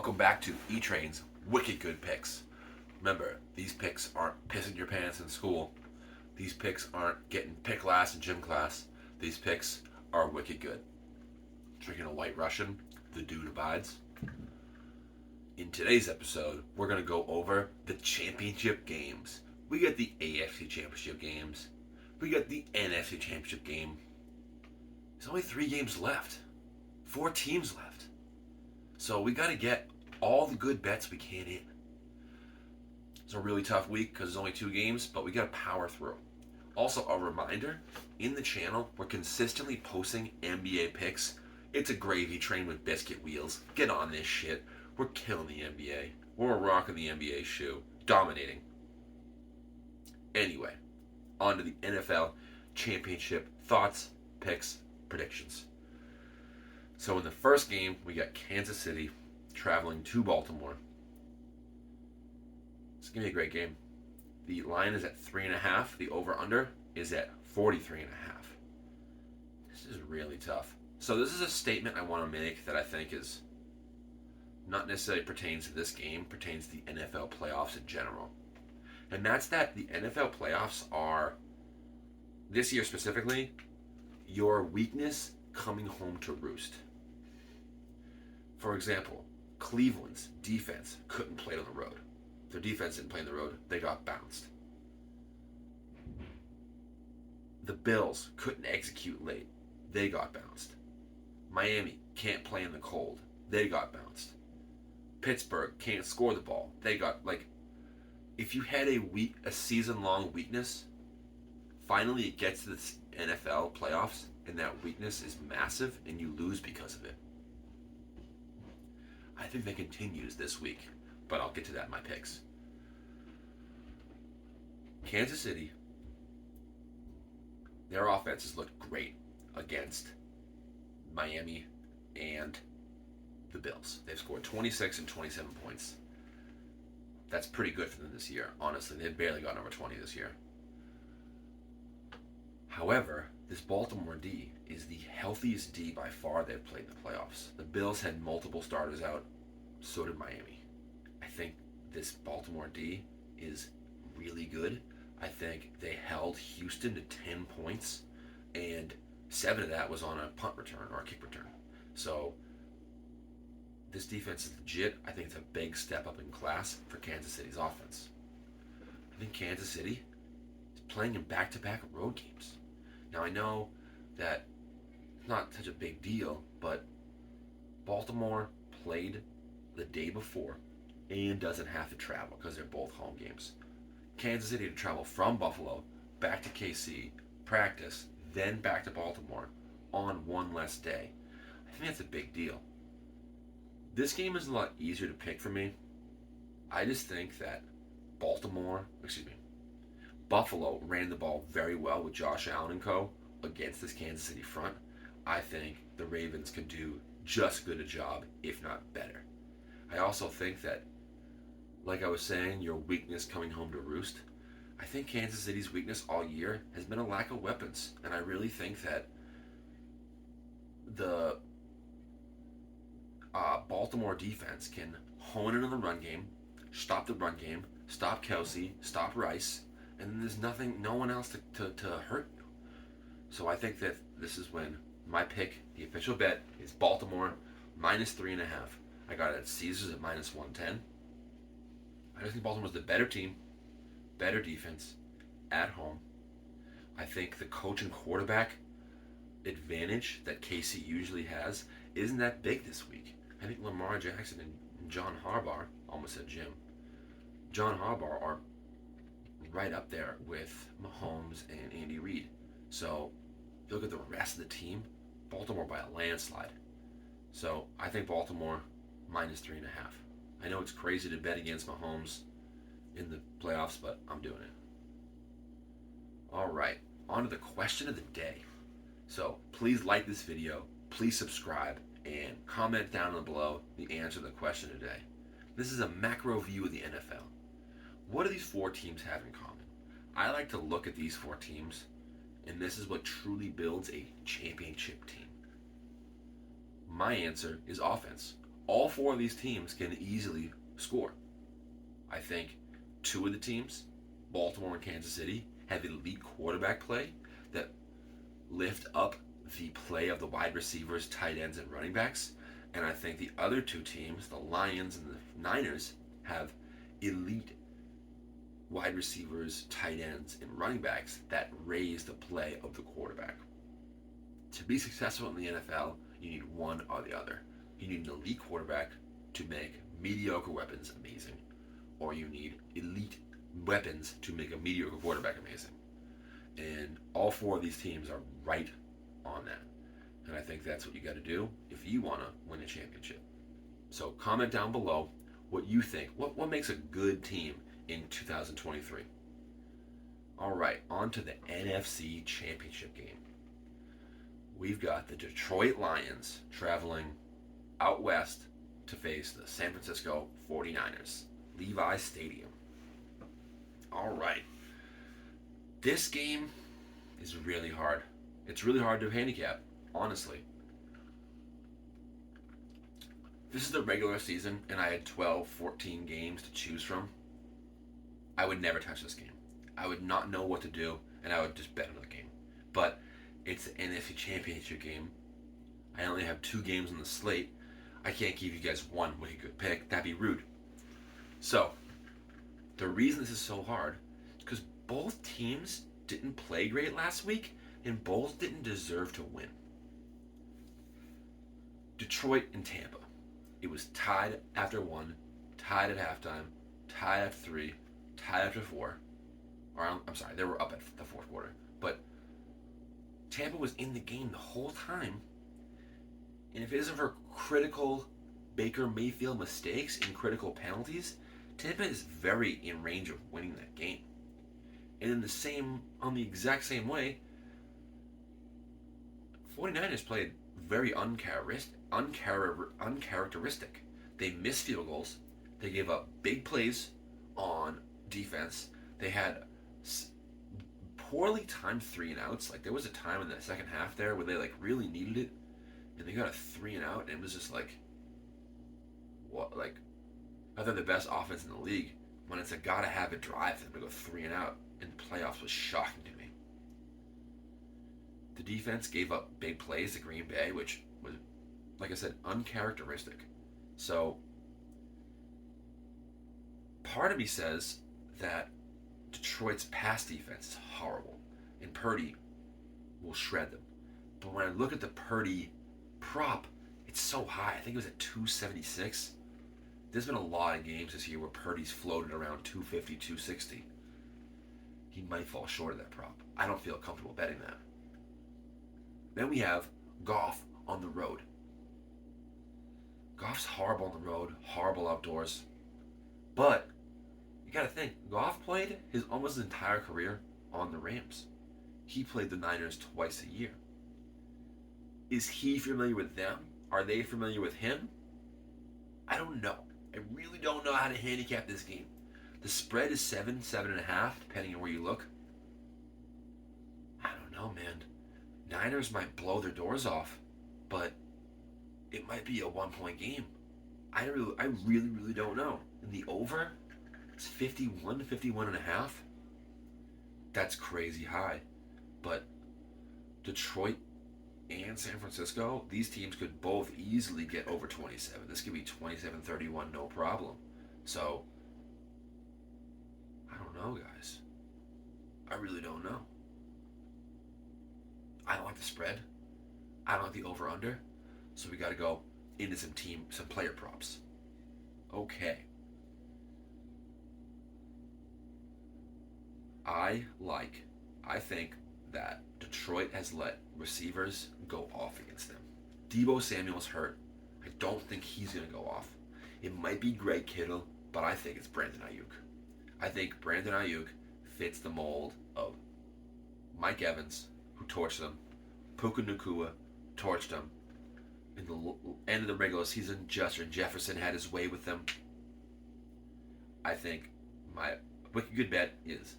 welcome back to Etrain's Wicked Good Picks. Remember, these picks aren't pissing your pants in school. These picks aren't getting pick last in gym class. These picks are wicked good. Drinking a White Russian, the dude abides. In today's episode, we're going to go over the championship games. We got the AFC championship games. We got the NFC championship game. There's only 3 games left. 4 teams left. So we got to get all the good bets we can in. It's a really tough week because there's only 2 games, but we got to power through. Also, a reminder, in the channel, we're consistently posting NBA picks. It's a gravy train with biscuit wheels. Get on this shit. We're killing the NBA. We're rocking the NBA shoe. Dominating. Anyway, on to the NFL championship thoughts, picks, predictions. So in the first game, we got Kansas City traveling to Baltimore. It's going to be a great game. The line is at 3.5. The over-under is at 43.5. This is really tough. So this is a statement I want to make that I think is not necessarily pertains to this game, pertains to the NFL playoffs in general. And that's that the NFL playoffs are, this year specifically, your weakness coming home to roost. For example, Cleveland's defense couldn't play on the road. Their defense didn't play on the road. They got bounced. The Bills couldn't execute late. They got bounced. Miami can't play in the cold. They got bounced. Pittsburgh can't score the ball. They got, if you had a season-long weakness, finally it gets to the NFL playoffs, and that weakness is massive, and you lose because of it. I think that continues this week, but I'll get to that in my picks. Kansas City, their offenses looked great against Miami and the Bills. They've scored 26 and 27 points. That's pretty good for them this year. Honestly, they've barely gotten over 20 this year. However, this Baltimore D is the healthiest D by far they've played in the playoffs. The Bills had multiple starters out. So did Miami. I think this Baltimore D is really good. I think they held Houston to 10 points, and 7 of that was on a punt return or a kick return. So this defense is legit. I think it's a big step up in class for Kansas City's offense. I think Kansas City is playing in back-to-back road games. Now, I know that it's not such a big deal, but Baltimore played the day before and doesn't have to travel because they're both home games. Kansas City to travel from Buffalo back to KC, practice, then back to Baltimore on one less day. I think that's a big deal. This game is a lot easier to pick for me. I just think that Buffalo ran the ball very well with Josh Allen and co. against this Kansas City front. I think the Ravens could do just as good a job, if not better. I also think that, like I was saying, your weakness coming home to roost. I think Kansas City's weakness all year has been a lack of weapons. And I really think that the Baltimore defense can hone in on the run game, stop the run game, stop Kelsey, stop Rice, and then there's no one else to hurt you. So I think that this is when my pick, the official bet, is Baltimore minus 3.5. I got it at Caesars at minus 110. I just think Baltimore's the better team, better defense, at home. I think the coach and quarterback advantage that KC usually has isn't that big this week. I think Lamar Jackson and John Harbaugh, almost said Jim, John Harbaugh are right up there with Mahomes and Andy Reid. So, if you look at the rest of the team, Baltimore by a landslide. So, I think Baltimore minus 3.5. I know it's crazy to bet against Mahomes in the playoffs, but I'm doing it. All right, on to the question of the day. So, please like this video, please subscribe, and comment down below the answer to the question today. This is a macro view of the NFL. What do these 4 teams have in common? I like to look at these 4 teams, and this is what truly builds a championship team. My answer is offense. all four of these teams can easily score. I think two of the teams, Baltimore and Kansas City, have elite quarterback play that lift up the play of the wide receivers, tight ends, and running backs. And I think the other two teams, the Lions and the Niners, have elite wide receivers, tight ends, and running backs that raise the play of the quarterback. To be successful in the NFL, you need one or the other. You need an elite quarterback to make mediocre weapons amazing, or you need elite weapons to make a mediocre quarterback amazing. And all four of these teams are right on that. And I think that's what you got to do if you want to win a championship. So comment down below what you think. What makes a good team in 2023? All right, on to the NFC Championship game. We've got the Detroit Lions traveling out west to face the San Francisco 49ers, Levi Stadium. All right. This game is really hard. It's really hard to handicap, honestly. This is the regular season, and I had 12, 14 games to choose from. I would never touch this game. I would not know what to do, and I would just bet on the game. But it's the NFC Championship game. I only have 2 games on the slate. I can't give you guys one really good pick. That'd be rude. So, the reason this is so hard is because both teams didn't play great last week, and both didn't deserve to win. Detroit and Tampa. It was tied after 1, tied at halftime, tied after 3, tied after 4. Or I'm sorry, they were up at the fourth quarter. But Tampa was in the game the whole time. And if it isn't for critical Baker Mayfield mistakes and critical penalties, Tampa is very in range of winning that game. And on the exact same way, 49ers played very uncharacteristic. They missed field goals. They gave up big plays on defense. They had poorly timed 3 and outs. Like, there was a time in the second half there where they really needed it, and they got a 3 and out, and it was just what? I thought the best offense in the league, when it's a gotta have it drive for them to go 3 and out in the playoffs, was shocking to me. The defense gave up big plays to Green Bay, which was, like I said, uncharacteristic. So part of me says that Detroit's pass defense is horrible, and Purdy will shred them. But when I look at the Purdy prop, it's so high. I think it was at 276. There's been a lot of games this year where Purdy's floated around 250, 260. He might fall short of that prop. I don't feel comfortable betting that. Then we have Goff on the road. Goff's horrible on the road, horrible outdoors. But you got to think, Goff played his almost entire career on the Rams. He played the Niners twice a year. Is he familiar with them? Are they familiar with him? I don't know. I really don't know how to handicap this game. The spread is 7.5, depending on where you look. I don't know, man. Niners might blow their doors off, but it might be a 1-point game. I really don't know. And the over, it's 51.5. That's crazy high. But Detroit and San Francisco, these teams could both easily get over 27. This could be 27-31, no problem. So, I don't know, guys. I really don't know. I don't like the spread. I don't like the over-under. So we got to go into some player props. Okay. I think that Detroit has let receivers go off against them. Deebo Samuel's hurt. I don't think he's going to go off. It might be Greg Kittle, but I think it's Brandon Ayuk. I think Brandon Ayuk fits the mold of Mike Evans, who torched them. Puka Nacua torched them. In the end of the regular season, Justin Jefferson had his way with them. I think my wicked good bet is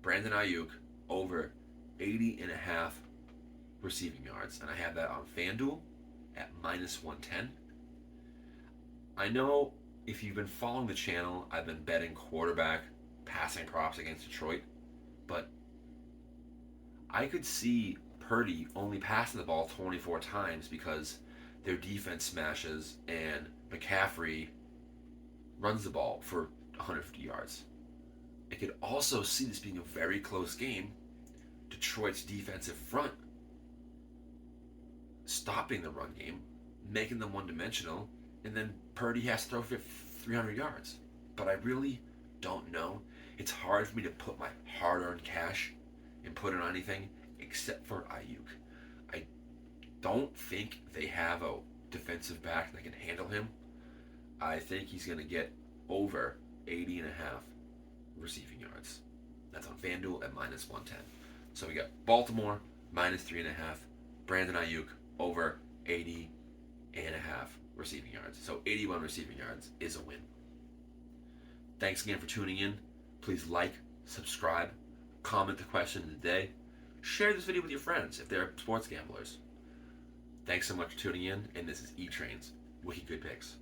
Brandon Ayuk over 80.5 receiving yards. And I have that on FanDuel at -110. I know if you've been following the channel, I've been betting quarterback passing props against Detroit, but I could see Purdy only passing the ball 24 times because their defense smashes and McCaffrey runs the ball for 150 yards. I could also see this being a very close game. Detroit's defensive front stopping the run game, making them one-dimensional, and then Purdy has to throw for 300 yards. But I really don't know. It's hard for me to put my hard-earned cash and put it on anything except for Ayuk. I don't think they have a defensive back that can handle him. I think he's going to get over 80 and a half receiving yards. That's on FanDuel at minus 110. So we got Baltimore minus 3.5. Brandon Ayuk over 80 and a half receiving yards. So 81 receiving yards is a win. Thanks again for tuning in. Please like, subscribe, comment the question of the day. Share this video with your friends if they're sports gamblers. Thanks so much for tuning in, and this is Etrain's Wiki Good Picks.